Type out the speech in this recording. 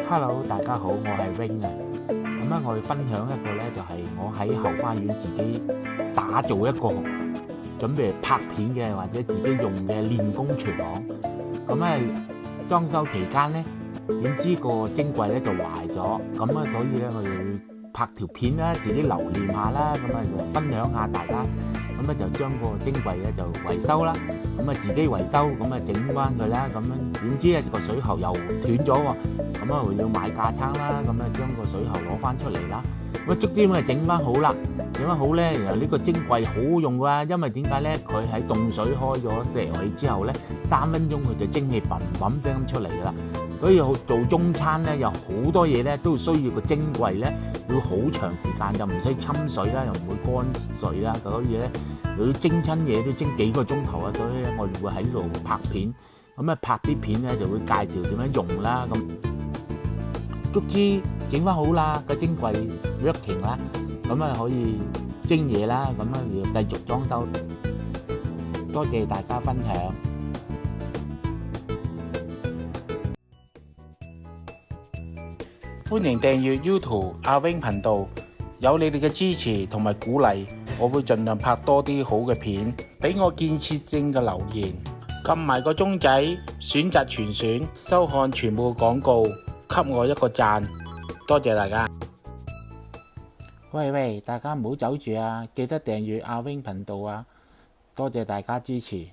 Hello，大家好，我係 Wing 啊。咁咧，我哋分享一個咧，就係我喺後花園自己打造一個準備拍片嘅或者自己用嘅練功廚房。咁咧裝修期間咧，點知個蒸櫃咧就壞咗，咁啊，所以咧我哋要拍條片啦，自己留念下啦，咁啊就分享下大家。咁咧就將個蒸櫃咧就維修啦，咁啊自己維修，咁啊整翻佢啦，咁樣點知咧個水喉又斷咗喎，咁啊要買架撐啦，咁啊將個水喉攞翻出嚟啦，咁啊逐啲咁啊整翻好啦，整翻好咧，然後呢個蒸櫃好好用㗎，因為點解咧？佢喺凍水開咗射氣之後咧，3分鐘佢就蒸氣嘭嘭聲咁出嚟㗎啦。所以做中餐咧，有好多嘢咧都需要個蒸櫃咧，要好長時間，就唔使侵水啦，又唔會乾水啦，所以咧要蒸親嘢都蒸幾個鐘頭啊！所以咧我哋會喺呢度拍片，咁啊拍啲片咧就會介紹點樣用啦，咁卒之整翻好啦，個蒸櫃 working 啦，咁啊可以蒸嘢啦，咁啊要繼續裝修。多謝大家分享。歡迎訂閱 YouTube 阿 Wing 頻道，有你哋嘅支持同埋鼓勵，我會盡量拍多啲好嘅片，俾我建設性嘅留言，撳埋個鐘仔，選擇全選，收看全部廣告，給我一個讚，多謝大家。喂，大家唔好走住啊！記得訂閱阿 Wing 頻道啊！多謝大家支持。